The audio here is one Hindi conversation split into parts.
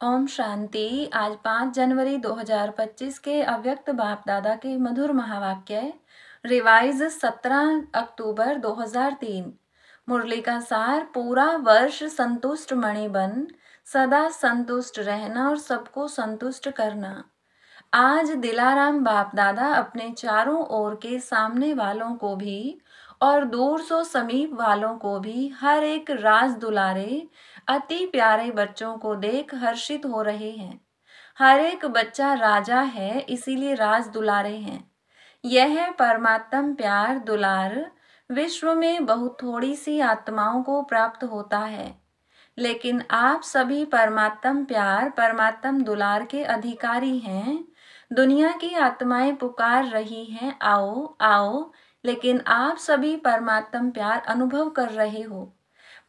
ओम शांति। आज 5 जनवरी 2025 के अव्यक्त बाप दादा के मधुर महावाक्य रिवाइज 17 अक्टूबर 2003। मुरली का सार, पूरा वर्ष संतुष्ट मणि बन, सदा संतुष्ट रहना और सबको संतुष्ट करना। आज दिलाराम बाप दादा अपने चारों ओर के सामने वालों को भी और दूर सो समीप वालों को भी हर एक राज दुलारे अति प्यारे बच्चों को देख हर्षित हो रहे हैं। हर एक बच्चा राजा है, इसीलिए राज दुलारे हैं। यह परमात्म प्यार दुलार विश्व में बहुत थोड़ी सी आत्माओं को प्राप्त होता है, लेकिन आप सभी परमात्म प्यार परमात्म दुलार के अधिकारी हैं। दुनिया की आत्माएं पुकार रही हैं, आओ आओ, लेकिन आप सभी परमात्म प्यार अनुभव कर रहे हो,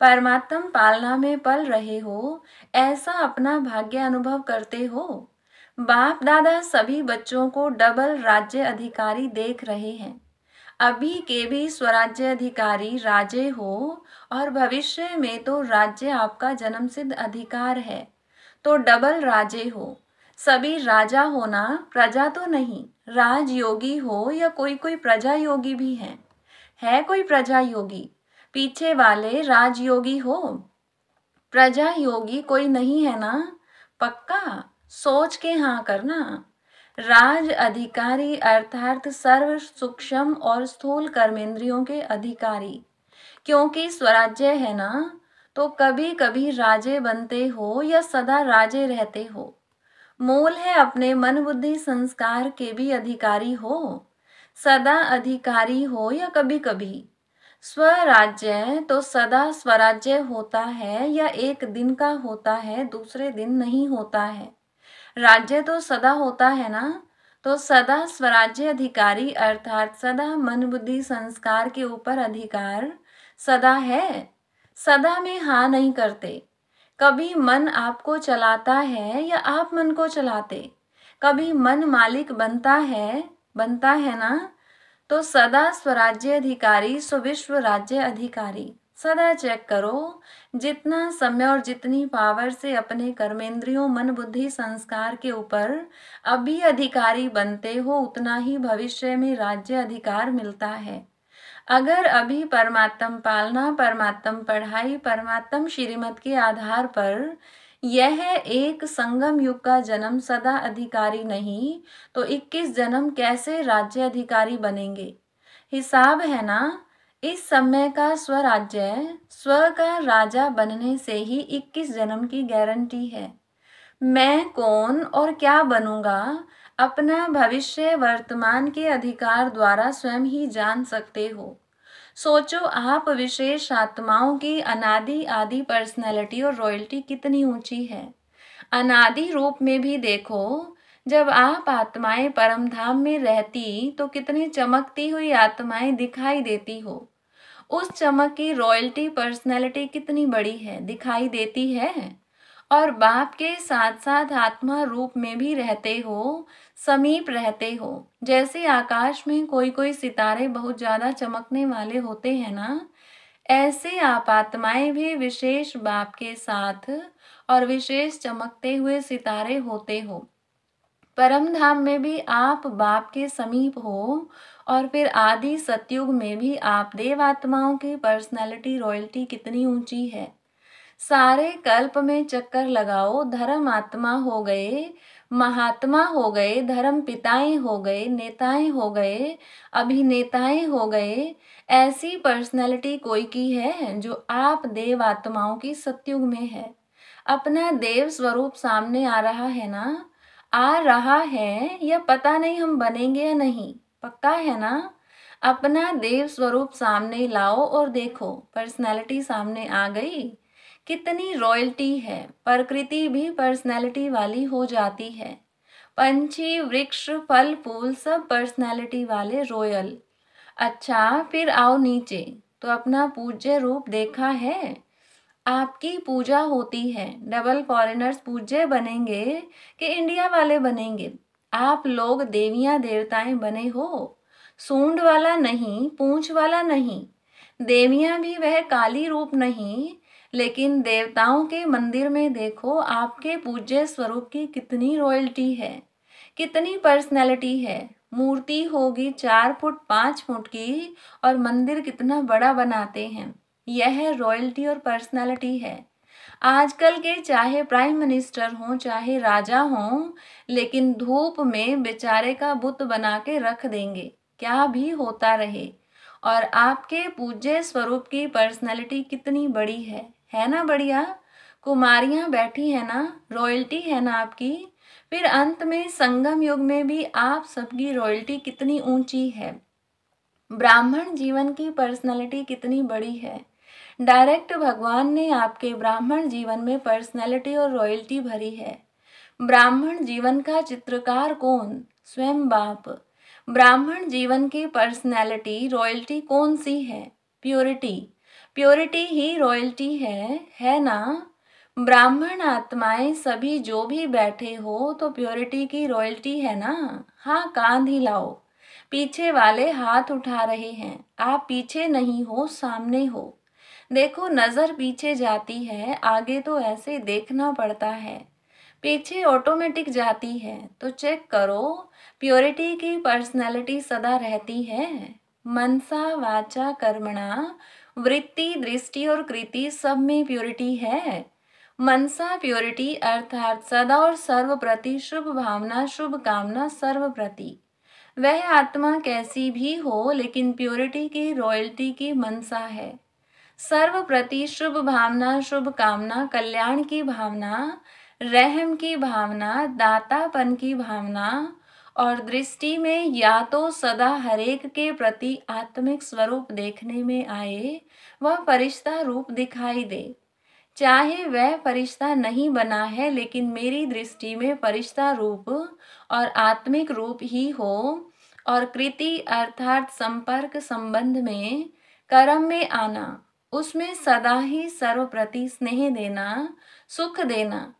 परमात्म पालना में पल रहे हो, ऐसा अपना भाग्य अनुभव करते हो। बाप दादा सभी बच्चों को डबल राज्य अधिकारी देख रहे हैं। अभी के भी स्वराज्य अधिकारी राजे हो और भविष्य में तो राज्य आपका जन्मसिद्ध अधिकार है, तो डबल राजे हो। सभी राजा होना, प्रजा तो नहीं। राजयोगी हो या कोई प्रजा योगी भी है कोई प्रजा योगी, पीछे वाले राजयोगी हो। प्रजा योगी कोई नहीं है ना? पक्का सोच के हाँ करना। राज अधिकारी अर्थात सर्व सूक्ष्म और स्थूल कर्मेंद्रियों के अधिकारी। क्योंकि स्वराज्य है ना, तो कभी कभी राजे बनते हो या सदा राजे रहते हो। मूल है अपने मन बुद्धि संस्कार के भी अधिकारी हो, सदा अधिकारी हो या कभी कभी। स्वराज्य तो सदा स्वराज्य होता है, या एक दिन का होता है, दूसरे दिन नहीं होता है। राज्य तो सदा होता है ना, तो सदा स्वराज्य अधिकारी अर्थात सदा मन बुद्धि संस्कार के ऊपर अधिकार सदा है। सदा में हाँ नहीं करते। कभी मन आपको चलाता है या आप मन को चलाते। कभी मन मालिक बनता है ना, तो सदा स्वराज्य अधिकारी सो विश्व राज्य अधिकारी। सदा चेक करो, जितना समय और जितनी पावर से अपने कर्मेंद्रियों मन बुद्धि संस्कार के ऊपर अभी अधिकारी बनते हो, उतना ही भविष्य में राज्य अधिकार मिलता है। अगर अभी परमात्म पालना, परमात्म पढ़ाई, परमात्म श्रीमत के आधार पर यह एक संगम युग का जन्म सदा अधिकारी नहीं, तो 21 जन्म कैसे राज्य अधिकारी बनेंगे? हिसाब है ना। इस समय का स्वराज्य, स्व का राजा बनने से ही 21 जन्म की गारंटी है। मैं कौन और क्या बनूंगा, अपना भविष्य वर्तमान के अधिकार द्वारा स्वयं ही जान सकते हो। सोचो, आप विशेष आत्माओं की अनादि आदि पर्सनैलिटी और रॉयल्टी कितनी ऊंची है। अनादि रूप में भी देखो, जब आप आत्माएं परम धाम में रहती तो कितनी चमकती हुई आत्माएं दिखाई देती हो। उस चमक की रॉयल्टी पर्सनैलिटी कितनी बड़ी है, दिखाई देती है। और बाप के साथ साथ आत्मा रूप में भी रहते हो, समीप रहते हो। जैसे आकाश में कोई सितारे बहुत ज्यादा चमकने वाले होते हैं ना, ऐसे आप आत्माएं भी विशेष बाप के साथ और विशेष चमकते हुए सितारे होते हो। परम धाम में भी आप बाप के समीप हो, और फिर आदि सतयुग में भी आप देवात्माओं की पर्सनैलिटी रॉयल्टी कितनी ऊंची है। सारे कल्प में चक्कर लगाओ, धर्म आत्मा हो गए, महात्मा हो गए, धर्म पिताएं हो गए, नेताएं हो गए, अभिनेताएं हो गए। ऐसी पर्सनैलिटी कोई की है जो आप देव आत्माओं की सतयुग में है। अपना देव स्वरूप सामने आ रहा है ना, आ रहा है, या पता नहीं हम बनेंगे या नहीं, पक्का है ना। अपना देव स्वरूप सामने लाओ और देखो, पर्सनैलिटी सामने आ गई। कितनी रॉयल्टी है। प्रकृति भी पर्सनैलिटी वाली हो जाती है। पंछी, वृक्ष, फल फूल सब पर्सनैलिटी वाले रॉयल। अच्छा, फिर आओ नीचे, तो अपना पूज्य रूप देखा है। आपकी पूजा होती है। डबल फॉरेनर्स पूज्य बनेंगे कि इंडिया वाले बनेंगे? आप लोग देवियां देवताएं बने हो, सूंड वाला नहीं, पूंछ वाला नहीं। देवियां भी वह काली रूप नहीं, लेकिन देवताओं के मंदिर में देखो आपके पूज्य स्वरूप की कितनी रॉयल्टी है, कितनी पर्सनैलिटी है। मूर्ति होगी 4 फुट 5 फुट की और मंदिर कितना बड़ा बनाते हैं। यह रॉयल्टी और पर्सनैलिटी है। आजकल के चाहे प्राइम मिनिस्टर हों चाहे राजा हों, लेकिन धूप में बेचारे का बुत बना के रख देंगे, क्या भी होता रहे। और आपके पूज्य स्वरूप की पर्सनैलिटी कितनी बड़ी है ना बढ़िया। कुमारियां बैठी है ना, रॉयल्टी है ना आपकी। फिर अंत में संगम युग में भी आप सबकी रॉयल्टी कितनी ऊंची है। ब्राह्मण जीवन की पर्सनैलिटी कितनी बड़ी है। डायरेक्ट भगवान ने आपके ब्राह्मण जीवन में पर्सनैलिटी और रॉयल्टी भरी है। ब्राह्मण जीवन का चित्रकार कौन? स्वयं बाप। ब्राह्मण जीवन की पर्सनैलिटी रॉयल्टी कौन सी है? प्योरिटी। प्योरिटी ही रॉयल्टी है ना। ब्राह्मण आत्माएं सभी जो भी बैठे हो तो प्योरिटी की रॉयल्टी है ना। हाँ, कांध ही लाओ। पीछे वाले हाथ उठा रहे हैं, आप पीछे नहीं हो, सामने हो। देखो नजर पीछे जाती है, आगे तो ऐसे देखना पड़ता है। पीछे ऑटोमेटिक जाती है, तो चेक करो प्योरिटी की पर्सनैलिटी सदा रहती है। मनसा वाचा कर्मणा वृत्ति दृष्टि और कृति सब में प्योरिटी है। मनसा प्योरिटी अर्थात सदा और सर्व प्रति शुभ भावना शुभ कामना सर्व प्रति। वह आत्मा कैसी भी हो लेकिन प्योरिटी की रॉयल्टी की मनसा है। सर्व प्रति शुभ भावना शुभ कामना कल्याण की भावना रहम की भावना दातापन की भावना और दृष्टि में या तो सदा हरेक के प्रति आत्मिक स्वरूप देखने में आए, वह फरिश्ता रूप दिखाई दे। चाहे वह फरिश्ता नहीं बना है लेकिन मेरी दृष्टि में फरिश्ता रूप और आत्मिक रूप ही हो। और कृति अर्थात संपर्क संबंध में कर्म में आना, उसमें सदा ही सर्वप्रति स्नेह देना सुख देना।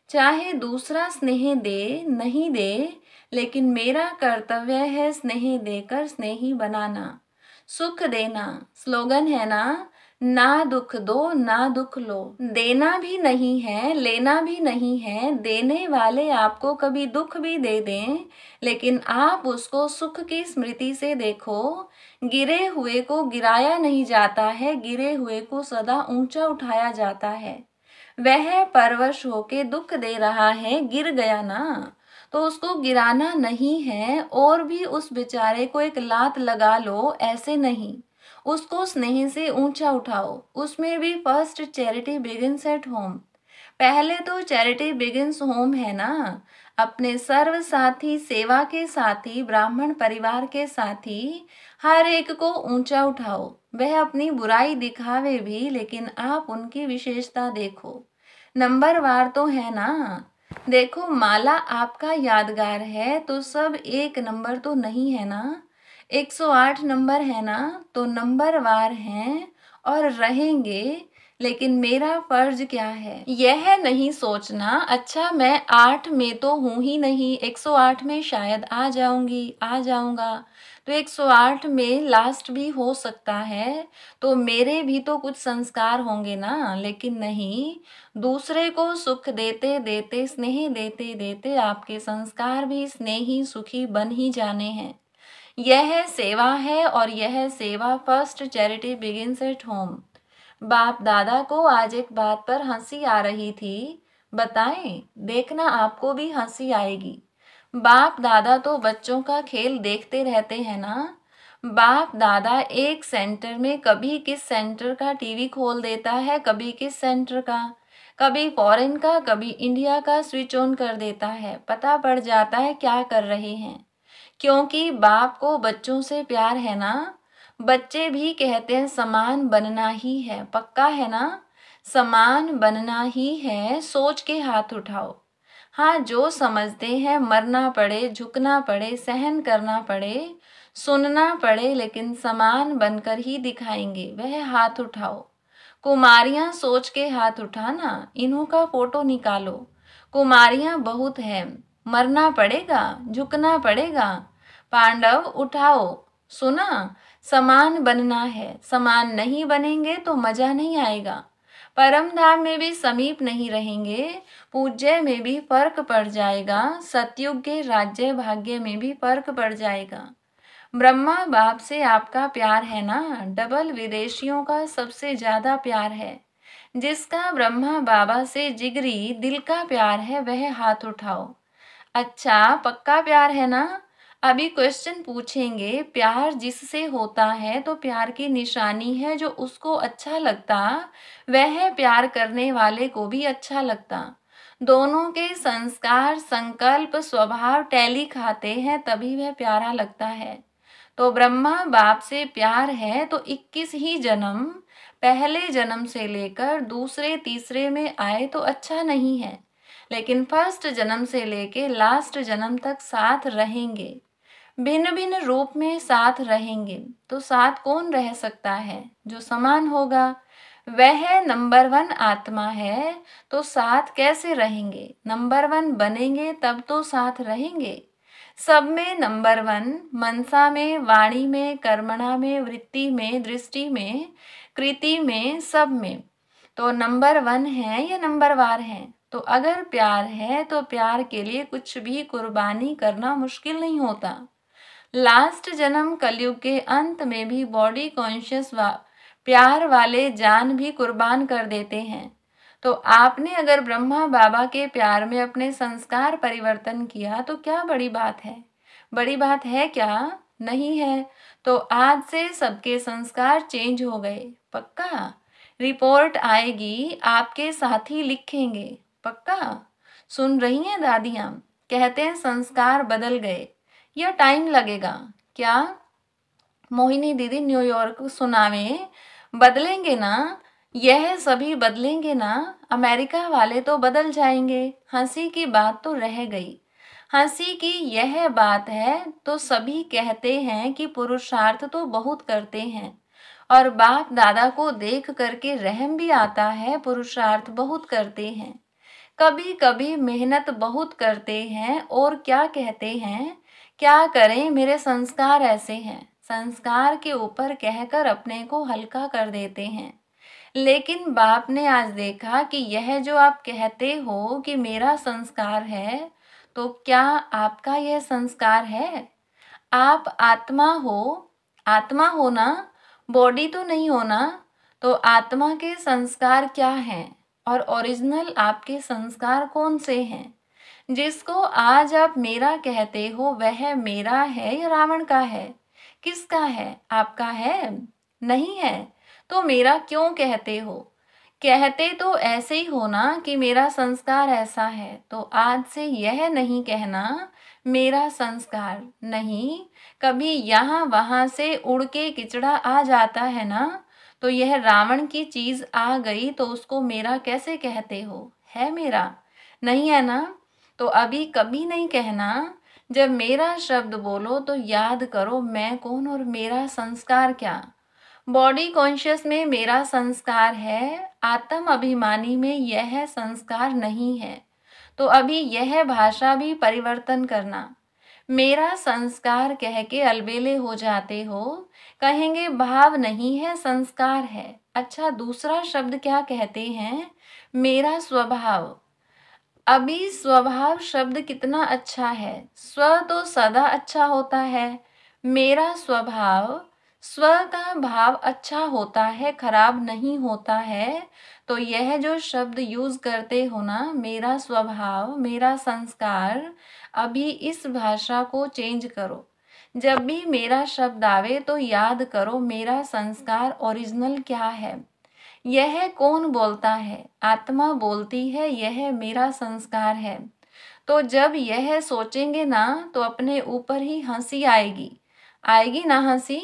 चाहे दूसरा स्नेह दे नहीं दे, लेकिन मेरा कर्तव्य है स्नेह देकर स्नेही बनाना सुख देना। स्लोगन है ना दुख दो ना दुख लो। देना भी नहीं है लेना भी नहीं है। देने वाले आपको कभी दुख भी दे दें, लेकिन आप उसको सुख की स्मृति से देखो। गिरे हुए को गिराया नहीं जाता है, गिरे हुए को सदा ऊंचा उठाया जाता है। वह परवश होके दुख दे रहा है, गिर गया ना, तो उसको गिराना नहीं है और भी उस बेचारे को एक लात लगा लो, ऐसे नहीं। उसको स्नेह से ऊंचा उठाओ। उसमें भी first charity begins at home. पहले तो चैरिटी बिगिंस होम है ना। अपने सर्व साथी सेवा के साथी ब्राह्मण परिवार के साथी हर एक को ऊंचा उठाओ। वह अपनी बुराई दिखावे भी, लेकिन आप उनकी विशेषता देखो। नंबरवार तो है ना। देखो माला आपका यादगार है तो सब 1 नंबर तो नहीं है ना। 108 नंबर है ना, तो नंबरवार हैं और रहेंगे। लेकिन मेरा फर्ज क्या है, यह नहीं सोचना अच्छा मैं 8 में तो हूं ही नहीं, 108 में शायद आ जाऊंगी आ जाऊंगा, तो 108 में लास्ट भी हो सकता है, तो मेरे भी तो कुछ संस्कार होंगे ना। लेकिन नहीं, दूसरे को सुख देते देते स्नेह देते देते आपके संस्कार भी स्नेही सुखी बन ही जाने हैं। यह सेवा है और यह सेवा first charity begins at home. बाप दादा को आज एक बात पर हंसी आ रही थी, बताएं, देखना आपको भी हंसी आएगी। बाप दादा तो बच्चों का खेल देखते रहते हैं ना। बाप दादा एक सेंटर में कभी किस सेंटर का टीवी खोल देता है, कभी किस सेंटर का, कभी फॉरेन का कभी इंडिया का स्विच ऑन कर देता है। पता पड़ जाता है क्या कर रहे हैं, क्योंकि बाप को बच्चों से प्यार है ना। बच्चे भी कहते हैं समान बनना ही है, पक्का है ना। समान बनना ही है, सोच के हाथ उठाओ। हाँ, जो समझते हैं मरना पड़े झुकना पड़े सहन करना पड़े सुनना पड़े, लेकिन समान बनकर ही दिखाएंगे, वह हाथ उठाओ। कुमारियां सोच के हाथ उठाना, इन्हों का फोटो निकालो। कुमारियां बहुत है, मरना पड़ेगा झुकना पड़ेगा। पांडव उठाओ, सुना, समान बनना है, समान नहीं बनेंगे तो मजा नहीं आएगा। परम धाम में भी समीप नहीं रहेंगे, पूज्य में भी फर्क पड़ जाएगा, सतयुग के राज्य भाग्य में भी फर्क पड़ जाएगा। ब्रह्मा बाप से आपका प्यार है ना, डबल विदेशियों का सबसे ज्यादा प्यार है। जिसका ब्रह्मा बाबा से जिगरी दिल का प्यार है वह हाथ उठाओ। अच्छा, पक्का प्यार है ना? अभी क्वेश्चन पूछेंगे, प्यार जिससे होता है तो प्यार की निशानी है जो उसको अच्छा लगता वह प्यार करने वाले को भी अच्छा लगता। दोनों के संस्कार संकल्प स्वभाव टैली खाते हैं तभी वह प्यारा लगता है। तो ब्रह्मा बाप से प्यार है तो 21 ही जन्म, पहले जन्म से लेकर दूसरे तीसरे में आए तो अच्छा नहीं है, लेकिन फर्स्ट जन्म से लेके लास्ट जन्म तक साथ रहेंगे, भिन्न भिन्न रूप में साथ रहेंगे। तो साथ कौन रह सकता है? जो समान होगा। वह नंबर 1 आत्मा है, तो साथ कैसे रहेंगे? नंबर 1 बनेंगे तब तो साथ रहेंगे। सब में नंबर 1, मनसा में, वाणी में, कर्मणा में, वृत्ति में, दृष्टि में, कृति में, सब में। तो नंबर 1 है या नंबर वार है? तो अगर प्यार है तो प्यार के लिए कुछ भी कुर्बानी करना मुश्किल नहीं होता। लास्ट जन्म कलयुग के अंत में भी बॉडी कॉन्शियस प्यार वाले जान भी कुर्बान कर देते हैं। तो आपने अगर ब्रह्मा बाबा के प्यार में अपने संस्कार परिवर्तन किया तो क्या बड़ी बात है? बड़ी बात है क्या? नहीं है। तो आज से सबके संस्कार चेंज हो गए, पक्का? रिपोर्ट आएगी, आपके साथी लिखेंगे, पक्का? सुन रही हैं दादियाँ? कहते हैं संस्कार बदल गए, या टाइम लगेगा क्या? मोहिनी दीदी न्यूयॉर्क सुनावे, बदलेंगे ना? यह सभी बदलेंगे ना? अमेरिका वाले तो बदल जाएंगे। हंसी की बात तो रह गई। हंसी की यह बात है तो सभी कहते हैं कि पुरुषार्थ तो बहुत करते हैं, और बाप दादा को देख करके रहम भी आता है, पुरुषार्थ बहुत करते हैं, कभी कभी मेहनत बहुत करते हैं, और क्या कहते हैं, क्या करें मेरे संस्कार ऐसे हैं। संस्कार के ऊपर कहकर अपने को हल्का कर देते हैं। लेकिन बाप ने आज देखा कि यह जो आप कहते हो कि मेरा संस्कार है, तो क्या आपका यह संस्कार है? आप आत्मा हो, आत्मा हो ना, बॉडी तो नहीं हो ना। तो आत्मा के संस्कार क्या हैं और ओरिजिनल आपके संस्कार कौन से हैं? जिसको आज आप मेरा कहते हो वह मेरा है या रावण का है? किसका है? आपका है? नहीं है। तो मेरा क्यों कहते हो? कहते तो ऐसे ही हो ना कि मेरा संस्कार ऐसा है। तो आज से यह नहीं कहना मेरा संस्कार नहीं। कभी यहाँ वहां से उड़ के किचड़ा आ जाता है ना, तो यह रावण की चीज आ गई तो उसको मेरा कैसे कहते हो? है मेरा? नहीं है ना। तो अभी कभी नहीं कहना। जब मेरा शब्द बोलो तो याद करो मैं कौन और मेरा संस्कार क्या। बॉडी कॉन्शियस में मेरा संस्कार है, आत्म अभिमानी में यह संस्कार नहीं है। तो अभी यह भाषा भी परिवर्तन करना। मेरा संस्कार कह के अलबेले हो जाते हो, कहेंगे भाव नहीं है संस्कार है। अच्छा, दूसरा शब्द क्या कहते हैं? मेरा स्वभाव। अभी स्वभाव शब्द कितना अच्छा है। स्व तो सदा अच्छा होता है, मेरा स्वभाव, स्व का भाव अच्छा होता है, खराब नहीं होता है। तो यह जो शब्द यूज करते हो ना, मेरा स्वभाव, मेरा संस्कार, अभी इस भाषा को चेंज करो। जब भी मेरा शब्द आवे तो याद करो मेरा संस्कार ओरिजिनल क्या है। यह कौन बोलता है? आत्मा बोलती है यह मेरा संस्कार है। तो जब यह सोचेंगे ना तो अपने ऊपर ही हंसी आएगी। आएगी ना हंसी?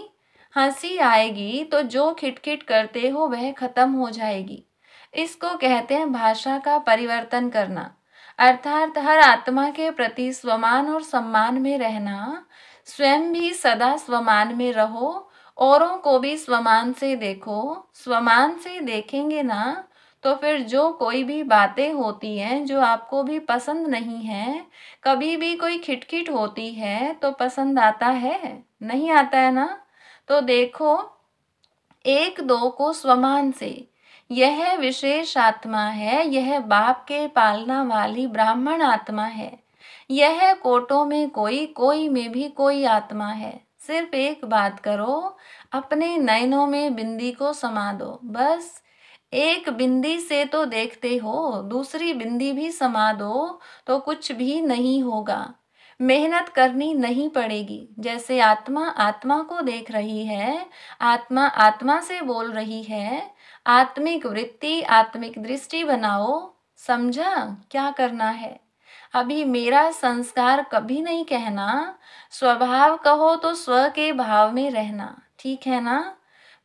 हंसी आएगी तो जो खिटखिट करते हो वह खत्म हो जाएगी। इसको कहते हैं भाषा का परिवर्तन करना। अर्थात हर आत्मा के प्रति स्वमान और सम्मान में रहना। स्वयं भी सदा स्वमान में रहो, औरों को भी स्वमान से देखो। स्वमान से देखेंगे ना तो फिर जो कोई भी बातें होती हैं जो आपको भी पसंद नहीं है, कभी भी कोई खिटखिट होती है तो पसंद आता है? नहीं आता है ना। तो देखो, एक दो को स्वमान से, यह विशेष आत्मा है, यह बाप के पालना वाली ब्राह्मण आत्मा है। यह कोटों में कोई, कोई में भी कोई आत्मा है। सिर्फ एक बात करो, अपने नयनों में बिंदी को समा दो। बस एक बिंदी से तो देखते हो, दूसरी बिंदी भी समा दो तो कुछ भी नहीं होगा। मेहनत करनी नहीं पड़ेगी। जैसे आत्मा आत्मा को देख रही है, आत्मा आत्मा से बोल रही है, आत्मिक वृत्ति, आत्मिक दृष्टि बनाओ। समझा क्या करना है? अभी मेरा संस्कार कभी नहीं कहना, स्वभाव कहो तो स्व के भाव में रहना, ठीक है ना?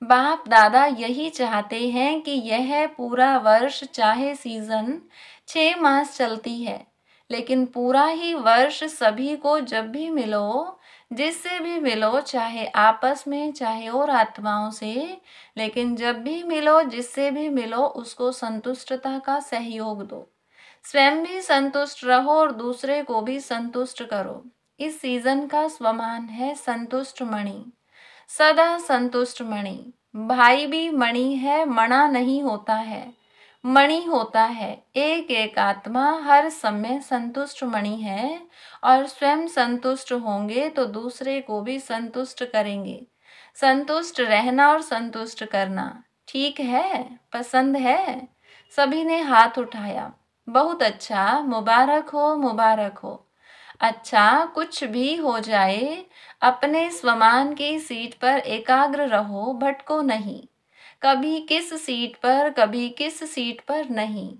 बाप दादा यही चाहते हैं कि यह पूरा वर्ष, चाहे सीजन 6 मास चलती है, लेकिन पूरा ही वर्ष सभी को जब भी मिलो, जिससे भी मिलो, चाहे आपस में चाहे और आत्माओं से, लेकिन जब भी मिलो, जिससे भी मिलो, उसको संतुष्टता का सहयोग दो। स्वयं भी संतुष्ट रहो और दूसरे को भी संतुष्ट करो। इस सीजन का स्वमान है संतुष्ट मणि, सदा संतुष्ट मणि। भाई भी मणि है, मणा नहीं होता है, मणि होता है। एक एक आत्मा हर समय संतुष्ट मणि है और स्वयं संतुष्ट होंगे तो दूसरे को भी संतुष्ट करेंगे। संतुष्ट रहना और संतुष्ट करना ठीक है, पसंद है? सभी ने हाथ उठाया। बहुत अच्छा, मुबारक हो, मुबारक हो। अच्छा, कुछ भी हो जाए, अपने स्वमान की सीट पर एकाग्र रहो, भटको नहीं। कभी किस सीट पर, कभी किस सीट पर नहीं।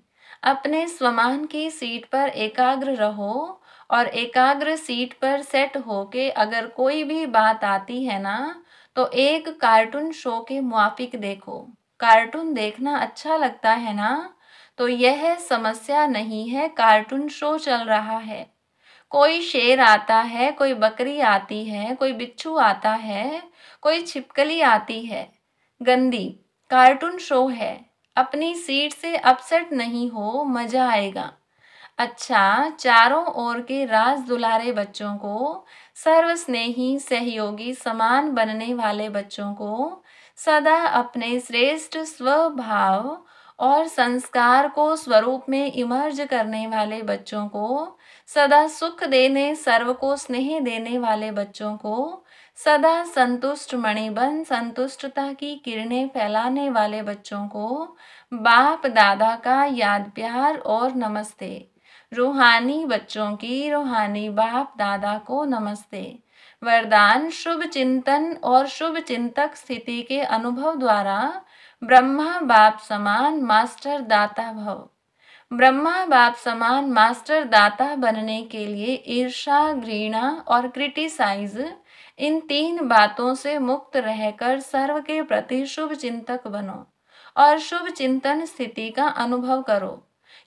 अपने स्वमान की सीट पर एकाग्र रहो और एकाग्र सीट पर सेट होके अगर कोई भी बात आती है ना, तो एक कार्टून शो के मुआफिक देखो। कार्टून देखना अच्छा लगता है ना? तो यह समस्या नहीं है, कार्टून शो चल रहा है। कोई शेर आता है, कोई बकरी आती है, कोई बिच्छू आता है, कोई छिपकली आती है। गंदी कार्टून शो है। अपनी सीट से अपसेट नहीं हो, मजा आएगा। अच्छा, चारों ओर के राज दुलारे बच्चों को, सर्वस्नेही सहयोगी समान बनने वाले बच्चों को, सदा अपने श्रेष्ठ स्वभाव और संस्कार को स्वरूप में इमर्ज करने वाले बच्चों को, सदा सुख देने, सर्व को स्नेह देने वाले बच्चों को, सदा संतुष्ट मणिबन संतुष्टता की किरणें फैलाने वाले बच्चों को बाप दादा का याद प्यार और नमस्ते। रूहानी बच्चों की रूहानी बाप दादा को नमस्ते। वरदान शुभ चिंतन और शुभ चिंतक स्थिति के अनुभव द्वारा ब्रह्मा बाप समान मास्टर दाता भव। ब्रह्मा बाप समान मास्टर दाता बनने के लिए ईर्षा, घृणा और क्रिटिसाइज, इन 3 बातों से मुक्त रहकर सर्व के प्रति शुभ चिंतक बनो और शुभ चिंतन स्थिति का अनुभव करो।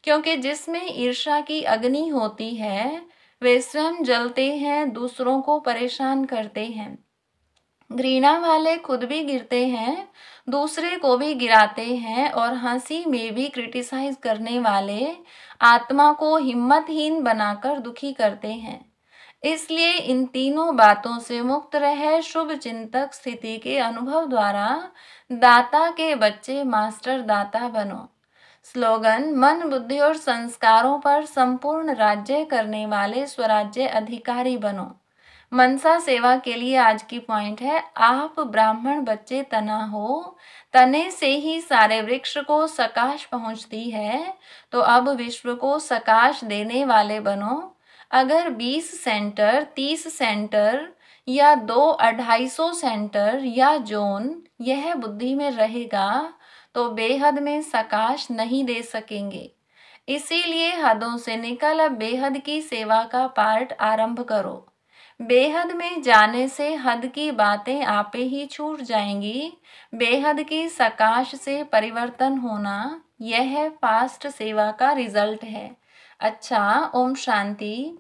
क्योंकि जिसमें ईर्षा की अग्नि होती है, वे स्वयं जलते हैं, दूसरों को परेशान करते हैं। घृणा वाले खुद भी गिरते हैं, दूसरे को भी गिराते हैं और हंसी में भी क्रिटिसाइज करने वाले आत्मा को हिम्मतहीन बनाकर दुखी करते हैं। इसलिए इन तीनों बातों से मुक्त रहे शुभ चिंतक स्थिति के अनुभव द्वारा दाता के बच्चे मास्टर दाता बनो। स्लोगन: मन, बुद्धि और संस्कारों पर संपूर्ण राज्य करने वाले स्वराज्य अधिकारी बनो। मनसा सेवा के लिए आज की पॉइंट है, आप ब्राह्मण बच्चे तना हो, तने से ही सारे वृक्ष को सकाश पहुंचती है, तो अब विश्व को सकाश देने वाले बनो। अगर 20 सेंटर, 30 सेंटर या 200-250 सेंटर या जोन यह बुद्धि में रहेगा तो बेहद में सकाश नहीं दे सकेंगे। इसीलिए हदों से निकल अब बेहद की सेवा का पार्ट आरंभ करो। बेहद में जाने से हद की बातें आपे ही छूट जाएंगी। बेहद की सकाश से परिवर्तन होना, यह पास्ट सेवा का रिजल्ट है। अच्छा, ओम शांति।